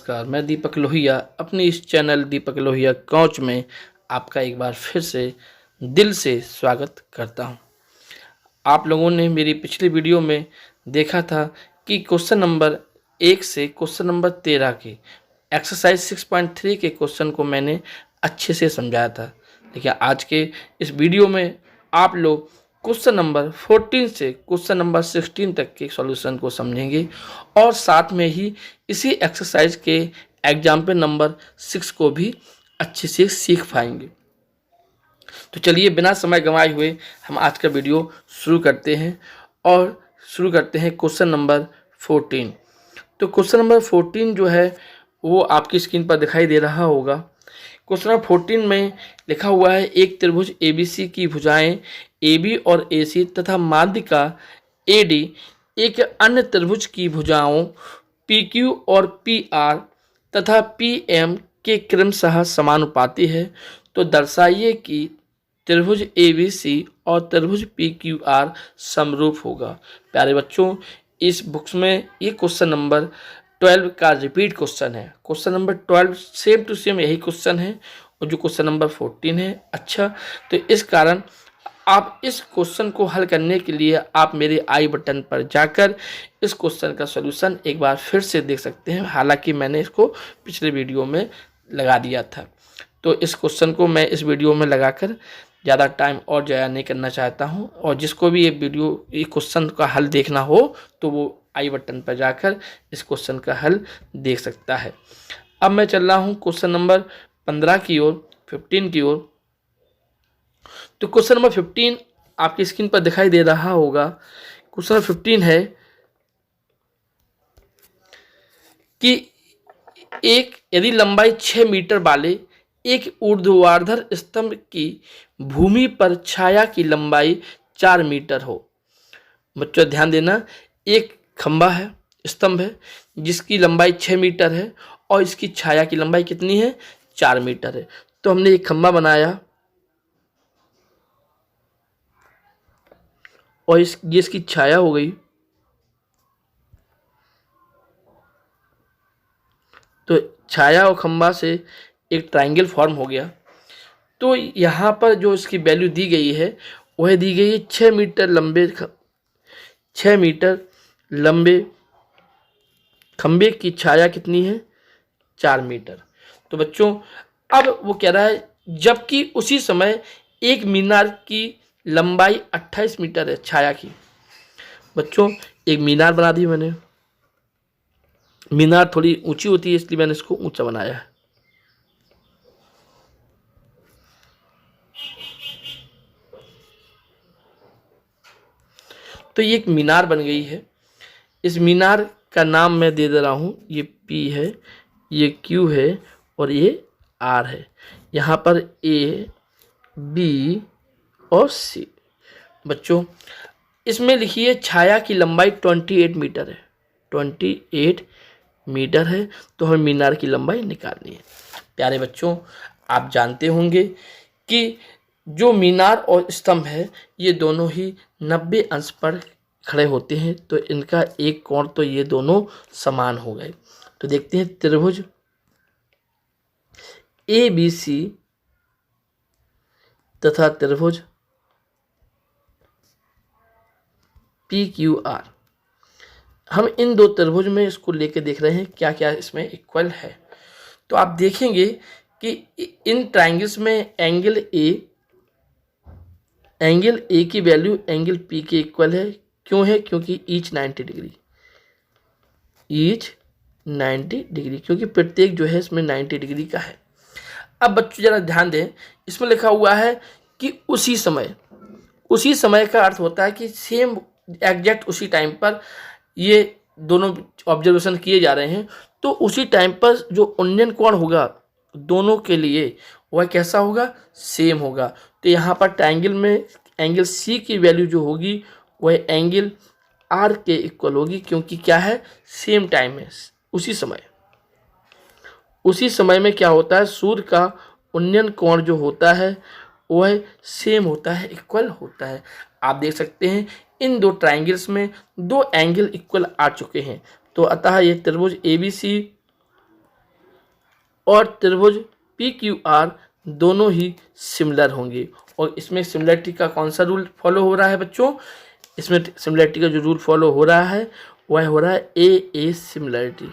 नमस्कार, मैं दीपक लोहिया अपने इस चैनल दीपक लोहिया कोच में आपका एक बार फिर से दिल से स्वागत करता हूं। आप लोगों ने मेरी पिछली वीडियो में देखा था कि क्वेश्चन नंबर 1 से क्वेश्चन नंबर 13 के एक्सरसाइज 6.3 के क्वेश्चन को मैंने अच्छे से समझाया था। देखिए, आज के इस वीडियो में आप लोग क्वेश्चन नंबर 14 से क्वेश्चन नंबर 16 तक के सॉल्यूशन को समझेंगे और साथ में ही इसी एक्सरसाइज के एग्जाम्पल नंबर 6 को भी अच्छे से सीख पाएंगे। तो चलिए, बिना समय गंवाए हुए हम आज का वीडियो शुरू करते हैं और शुरू करते हैं क्वेश्चन नंबर 14। तो क्वेश्चन नंबर 14 जो है वो आपकी स्क्रीन पर दिखाई दे रहा होगा। क्वेश्चन नंबर 14 में लिखा हुआ है, एक त्रिभुज ABC की भुजाएं AB और AC तथा माध्यिका AD एक अन्य त्रिभुज की भुजाओं PQ और PR तथा PM के क्रमशः समानुपाती है। तो दर्शाइए कि त्रिभुज ABC और त्रिभुज PQR समरूप होगा। प्यारे बच्चों, इस बुक्स में ये क्वेश्चन नंबर 12 का रिपीट क्वेश्चन है। Question number 12 same to same यही क्वेश्चन है और जो क्वेश्चन नंबर 14 है। अच्छा, तो इस कारण आप इस क्वेश्चन को हल करने के लिए आप मेरे आई बटन पर जाकर इस क्वेश्चन का सॉल्यूशन एक बार फिर से देख सकते हैं। हालांकि मैंने इसको पिछले वीडियो में लगा दिया था, तो इस क्वेश्चन को मैं इस वीडियो में लगाकर ज़्यादा टाइम और ज़ाया नहीं करना चाहता हूं। और जिसको भी ये क्वेश्चन का हल देखना हो तो वो आई बटन पर जाकर इस क्वेश्चन का हल देख सकता है। अब मैं चल रहा हूं क्वेश्चन नंबर 15 की ओर, 15 की ओर। तो क्वेश्चन नंबर 15 आपकी स्क्रीन पर दिखाई दे रहा होगा। क्वेश्चन नंबर 15 है कि यदि लंबाई 6 मीटर वाले एक ऊर्ध्वाधर स्तंभ की भूमि पर छाया की लंबाई 4 मीटर हो। बच्चों ध्यान देना, एक खंबा है, स्तंभ है जिसकी लंबाई 6 मीटर है और इसकी छाया की लंबाई कितनी है? 4 मीटर है। तो हमने एक खंबा बनाया और ये इसकी छाया हो गई। तो छाया और खंबा से एक ट्रायंगल फॉर्म हो गया। तो यहाँ पर जो इसकी वैल्यू दी गई है वह दी गई है 6 मीटर लंबे खंबे की छाया कितनी है? 4 मीटर। तो बच्चों अब वो कह रहा है जबकि उसी समय एक मीनार की लंबाई 28 मीटर है छाया की। बच्चों एक मीनार बना दी मैंने। मीनार थोड़ी ऊंची होती है इसलिए मैंने इसको ऊंचा बनाया है। तो ये एक मीनार बन गई है। इस मीनार का नाम मैं दे रहा हूं, ये P है, ये Q है और ये R है। यहाँ पर A, B और C। बच्चों इसमें लिखिए छाया की लंबाई 28 मीटर है। 28 मीटर है तो हमें मीनार की लंबाई निकालनी है। प्यारे बच्चों, आप जानते होंगे कि जो मीनार और स्तंभ है ये दोनों ही 90 अंश पर खड़े होते हैं, तो इनका एक कोण तो ये दोनों समान हो गए। तो देखते हैं त्रिभुज ABC तथा त्रिभुज PQR, हम इन दो त्रिभुज में इसको लेके देख रहे हैं क्या क्या इसमें इक्वल है। तो आप देखेंगे कि इन ट्रायंगल्स में एंगल A की वैल्यू एंगल P के इक्वल है। क्यों है? क्योंकि ईच 90 डिग्री, क्योंकि प्रत्येक जो है इसमें 90 डिग्री का है। अब बच्चों जरा ध्यान दें, इसमें लिखा हुआ है कि उसी समय का अर्थ होता है कि सेम एग्जैक्ट उसी टाइम पर ये दोनों ऑब्जर्वेशन किए जा रहे हैं। तो उसी टाइम पर जो उन्नयन कोण होगा दोनों के लिए वह कैसा होगा? सेम होगा। तो यहाँ पर ट्रायंगल में एंगल C की वैल्यू जो होगी वह एंगल R के इक्वल होगी, क्योंकि क्या है? सेम टाइम है। उसी समय में क्या होता है? सूर्य का उन्नयन कोण जो होता है वह सेम होता है, इक्वल होता है। आप देख सकते हैं इन दो ट्रायंगल्स में दो एंगल इक्वल आ चुके हैं। तो अतः ये त्रिभुज ABC और त्रिभुज पी क्यू आर दोनों ही सिमिलर होंगे। और इसमें सिमिलरिटी का कौन सा रूल फॉलो हो रहा है बच्चों? इसमें सिमिलरिटी का जो रूल फॉलो हो रहा है वह हो रहा है ए सिमिलरिटी।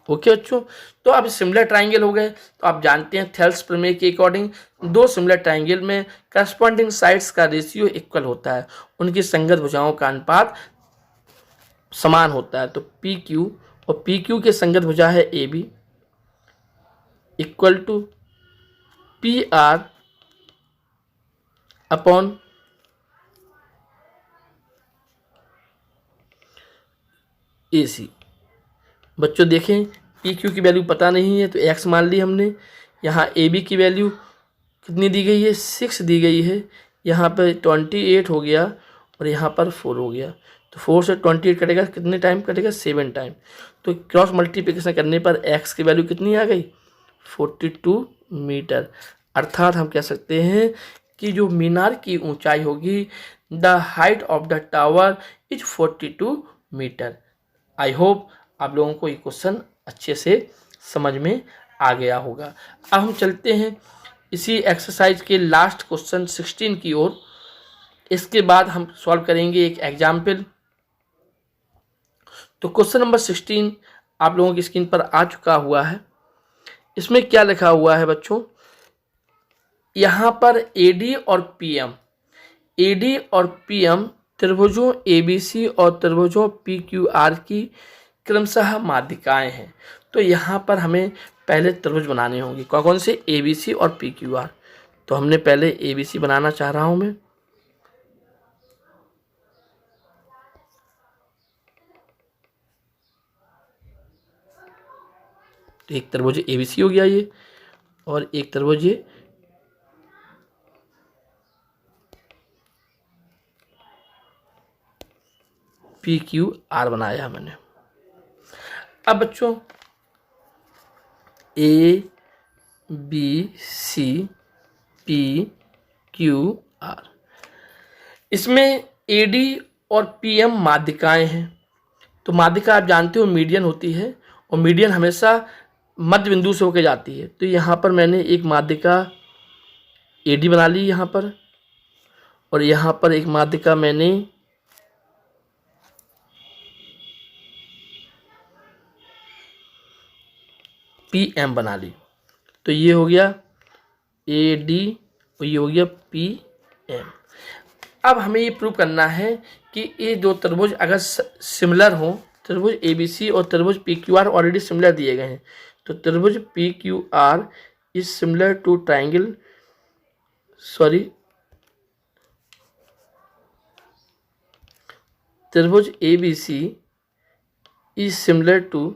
ओके बच्चों, तो अब सिमिलर ट्राइंगल हो गए। तो आप जानते हैं थेल्स प्रमेय के अकॉर्डिंग दो सिमिलर ट्राइंगल में करस्पॉन्डिंग साइड्स का रेशियो इक्वल होता है, उनकी संगत भुजाओं का अनुपात समान होता है। तो पी क्यू और पी क्यू के संगत भुजा है A B equal to P R upon A C. बच्चों देखें, पी क्यू की वैल्यू पता नहीं है तो एक्स मान ली हमने। यहाँ ए बी की वैल्यू कितनी दी गई है? 6 दी गई है। यहाँ पर 28 हो गया और यहाँ पर 4 हो गया। तो 4 से 28 कटेगा, कितने टाइम कटेगा? 7 टाइम। तो क्रॉस मल्टीप्लिकेशन करने पर एक्स की वैल्यू कितनी आ गई? 42 मीटर। अर्थात हम कह सकते हैं कि जो मीनार की ऊंचाई होगी, the height of the tower is 42 metre. I hope आप लोगों को ये क्वेश्चन अच्छे से समझ में आ गया होगा। अब हम चलते हैं इसी एक्सरसाइज के लास्ट क्वेश्चन 16 की ओर। इसके बाद हम सॉल्व करेंगे एक एग्जाम्पल। तो क्वेश्चन नंबर 16 आप लोगों की स्क्रीन पर आ चुका हुआ है। इसमें क्या लिखा हुआ है बच्चों? यहाँ पर एडी और पीएम त्रिभुजों एबीसी और त्रिभुजों पीक्यूआर की क्रमशः माध्यिकाएं हैं। तो यहाँ पर हमें पहले त्रिभुज बनाने होंगे। कौन कौन से? एबीसी और पीक्यूआर। तो हमने पहले एबीसी बनाना चाह रहा हूँ मैं। तो एक त्रिभुज एबीसी हो गया ये, और एक त्रिभुज ये पी क्यू आर बनाया मैंने। अब बच्चों A B C P Q R, इसमें एडी और पीएम माध्यिकाएं हैं। तो माध्यिका आप जानते हो मीडियन होती है, और मीडियन हमेशा मध्य बिंदु से होकर जाती है। तो यहाँ पर मैंने एक माध्यिका एडी बना ली यहाँ पर, और यहाँ पर एक माध्यिका मैंने पी एम बना ली। तो ये हो गया ए डी और ये हो गया पी एम। अब हमें ये प्रूव करना है कि ये दो त्रिभुज अगर सिमिलर हो, त्रिभुज ए बी सी और त्रिभुज P Q R already similar दिए गए हैं। तो त्रिभुज P Q R is similar to triangle, त्रिभुज A B C is similar to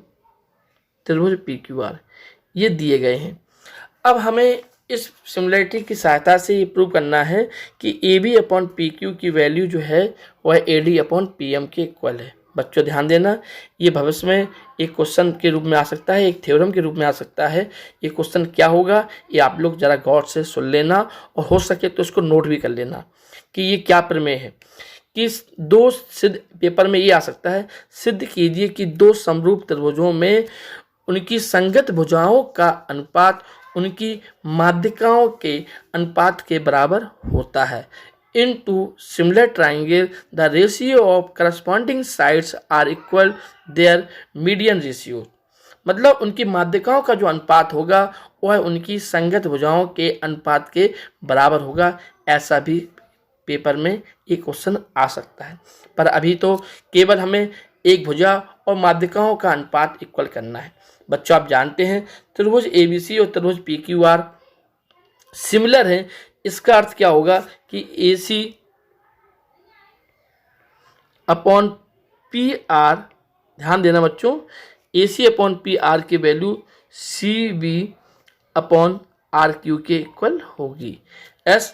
त्रिभुज पी क्यू आर, ये दिए गए हैं। अब हमें इस सिमिलरिटी की सहायता से ये प्रूव करना है कि A B upon P Q की वैल्यू जो है वह A D upon P M के इक्वल है। बच्चों ध्यान देना, ये भविष्य में एक क्वेश्चन के रूप में आ सकता है, एक थ्योरम के रूप में आ सकता है। ये क्वेश्चन क्या होगा ये आप लोग ज़रा गौर से सुन लेना, और हो सके तो इसको नोट भी कर लेना कि ये क्या प्रमेय है। कि दो सिद्ध, पेपर में ये आ सकता है, सिद्ध कीजिए कि दो समरूप त्रिभुजों में उनकी संगत भुजाओं का अनुपात उनकी माध्यिकाओं के अनुपात के बराबर होता है। In two similar triangle the ratio of corresponding sides are equal their median ratio. मतलब उनकी माध्यिकाओं का जो अनुपात होगा वह उनकी संगत भुजाओं के अनुपात के बराबर होगा। ऐसा भी पेपर में एक क्वेश्चन आ सकता है, पर अभी तो केवल हमें एक भुजा और माध्यिकाओं का अनुपात इक्वल करना है। बच्चों आप जानते हैं त्रिभुज एबीसी और त्रिभुज पीक्यूआर सिमिलर है। इसका अर्थ क्या होगा कि एसी अपॉन पी आर, ध्यान देना बच्चों, एसी अपॉन पी आर की value C B upon R Q के इक्वल होगी। एस,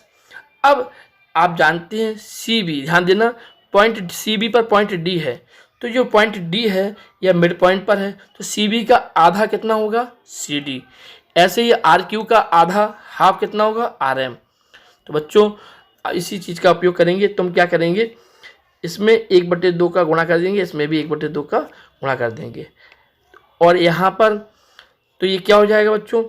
अब आप जानते हैं सी बी, ध्यान देना, पॉइंट सी बी पर पॉइंट डी है। तो जो पॉइंट डी है या मिड पॉइंट पर है, तो सी बी का आधा कितना होगा? C D. ऐसे ही आर क्यू का आधा हाफ कितना होगा? R M. तो बच्चों इसी चीज़ का उपयोग करेंगे। तुम क्या करेंगे, इसमें 1/2 का गुणा कर देंगे, इसमें भी 1/2 का गुणा कर देंगे। और यहाँ पर तो ये क्या हो जाएगा बच्चों,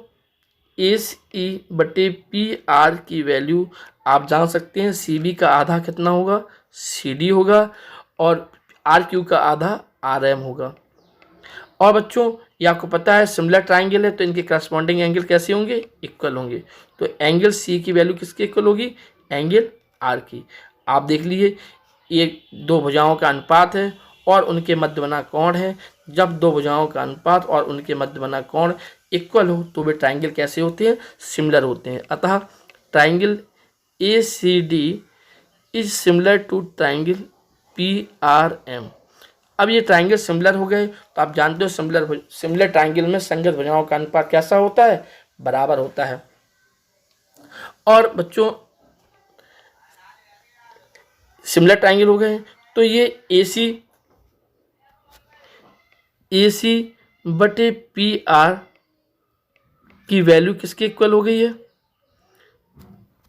AC/PR की वैल्यू आप जान सकते हैं। CB का आधा कितना होगा, CD होगा, और RQ का आधा RM होगा। और बच्चों ये आपको पता है सिमिलर ट्राइंगल है तो इनके करस्पॉन्डिंग एंगल कैसे होंगे, इक्वल होंगे। तो एंगल C की वैल्यू किसके इक्वल होगी, एंगल R की। आप देख लीजिए ये दो भुजाओं का अनुपात है और उनके मध्य बना कोण है। जब दो भुजाओं का अनुपात और उनके मध्य बना कोण इक्वल हो तो वे ट्राइंगल कैसे होते हैं, सिमिलर होते हैं। अतः triangle ACD is similar to triangle PRM। अब ये ट्राइंगल सिमिलर हो गए तो आप जानते हो सिमिलर ट्राइंगल में संगत भुजाओं का अनुपात कैसा होता है, बराबर होता है। और बच्चों सिमिलर ट्राइंगल हो गए तो ये AC/PR की वैल्यू किसके इक्वल हो गई है,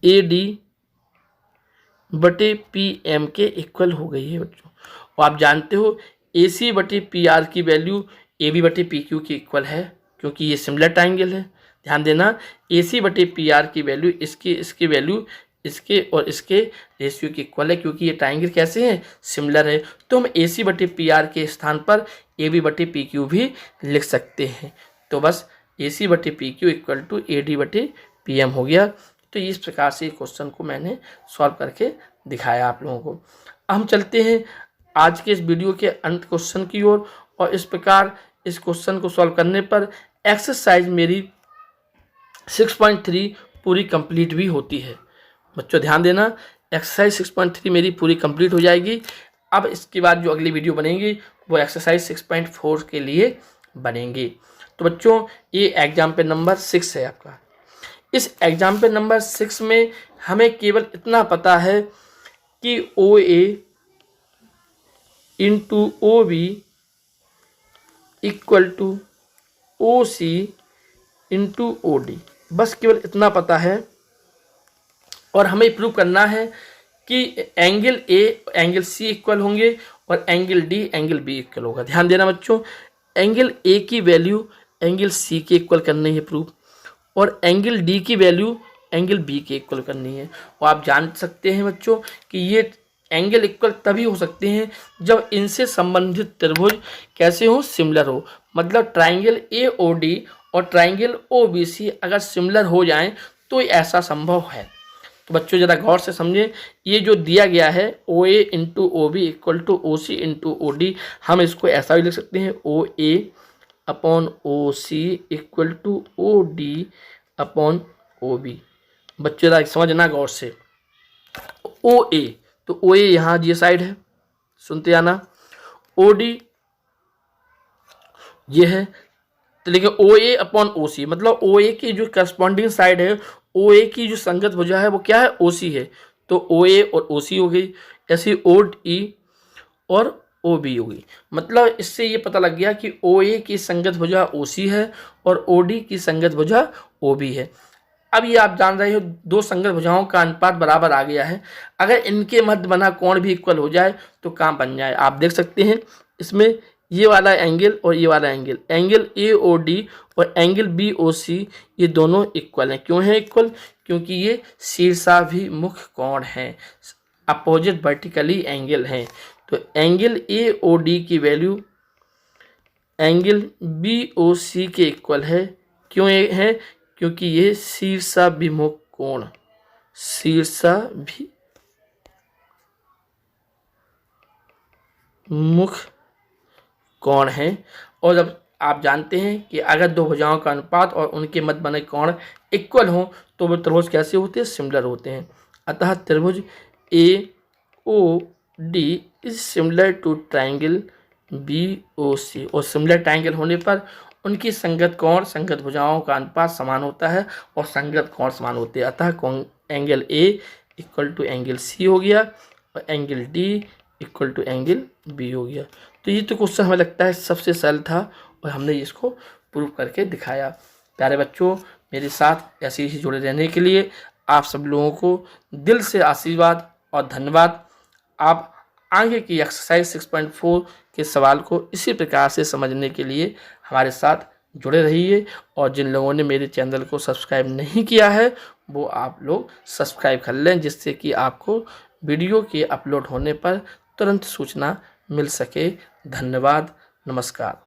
AD/PM के इक्वल हो गई है बच्चों। और आप जानते हो AC/PR की वैल्यू AB/PQ के इक्वल है क्योंकि ये सिमिलर ट्राइंगल है। ध्यान देना AC/PR की वैल्यू इसकी वैल्यू इसके और इसके रेशियो के इक्वल है क्योंकि ये ट्राइंगल कैसे हैं, सिमिलर है। तो हम AC/PR के स्थान पर AB/PQ भी लिख सकते हैं। तो बस AC/PQ इक्वल टू AD/PM हो गया। तो इस प्रकार से क्वेश्चन को मैंने सॉल्व करके दिखाया आप लोगों को। हम चलते हैं आज के इस वीडियो के अंत क्वेश्चन की ओर। और इस प्रकार इस क्वेश्चन को सॉल्व करने पर एक्सरसाइज मेरी 6.3 पूरी कंप्लीट भी होती है। बच्चों ध्यान देना एक्सरसाइज 6.3 मेरी पूरी कंप्लीट हो जाएगी। अब इसके बाद जो अगली वीडियो बनेगी वो एक्सरसाइज 6.4 के लिए बनेंगी। तो बच्चों ये एग्जाम्पल नंबर 6 है आपका। इस एग्जाम्पल नंबर 6 में हमें केवल इतना पता है कि OA into OB equal to OC into OD, बस केवल इतना पता है। और हमें प्रूव करना है कि angle A angle C equal होंगे और angle D angle B equal होगा। ध्यान देना बच्चों एंगल A की वैल्यू एंगल C के इक्वल करनी है प्रूफ, और एंगल D की वैल्यू एंगल B के इक्वल करनी है। और आप जान सकते हैं बच्चों कि ये एंगल इक्वल तभी हो सकते हैं जब इनसे संबंधित त्रिभुज कैसे हो, सिमिलर हो। मतलब ट्राइंगल AOD और ट्राइंगल OBC अगर सिमिलर हो जाएं तो ऐसा संभव है। तो बच्चों ज़रा गौर से समझें, ये जो दिया गया है OA into OB equal to OC into OD, हम इसको ऐसा भी लिख सकते हैं OA upon OC equal to OD upon OB। बच्चों ज़रा समझना गौर से, OA तो OA यहाँ ये साइड है, सुनते आना, OD ये है। तो लेकिन OA अपॉन OC मतलब OA की जो करस्पॉन्डिंग साइड है, OA की जो संगत भुजा है वो क्या है, OC है। तो OA और OC हो गई, ऐसी OD और OB हो गई। मतलब इससे ये पता लग गया कि OA की संगत भुजा OC है और OD की संगत भुजा OB है। अब ये आप जान रहे हो दो संगत भुजाओं का अनुपात बराबर आ गया है। अगर इनके मध्य बना कोण भी इक्वल हो जाए तो काम बन जाए। आप देख सकते हैं इसमें ये वाला एंगल और ये वाला एंगल, एंगल AOD और एंगल BOC ये दोनों इक्वल हैं। क्यों है इक्वल, क्योंकि ये शीर्षाभिमुख कोण हैं, अपोजिट वर्टिकली एंगल हैं। तो एंगल AOD की वैल्यू एंगल BOC के इक्वल है। क्यों है, क्योंकि ये शीर्षाभिमुख कोण, शीर्षाभिमुख कोण है। और जब आप जानते हैं कि अगर दो भुजाओं का अनुपात और उनके मध्य बने कोण इक्वल हो तो वो त्रिभुज कैसे होते हैं, सिमिलर होते हैं। अतः त्रिभुज AOD is similar to triangle BOC, और सिमिलर ट्राइंगल होने पर उनकी संगत कोण संगत भुजाओं का अनुपात समान होता है और संगत कोण समान होते हैं। अतः angle A equal to angle C हो गया और angle D equal to angle B हो गया। तो ये तो क्वेश्चन हमें लगता है सबसे सरल था और हमने इसको प्रूव करके दिखाया। प्यारे बच्चों मेरे साथ ऐसे ही जुड़े रहने के लिए आप सब लोगों को दिल से आशीर्वाद और धन्यवाद। आप आगे की एक्सरसाइज 6.4 के सवाल को इसी प्रकार से समझने के लिए हमारे साथ जुड़े रहिए। और जिन लोगों ने मेरे चैनल को सब्सक्राइब नहीं किया है वो आप लोग सब्सक्राइब कर लें, जिससे कि आपको वीडियो के अपलोड होने पर तुरंत सूचना मिल सके। धन्यवाद, नमस्कार।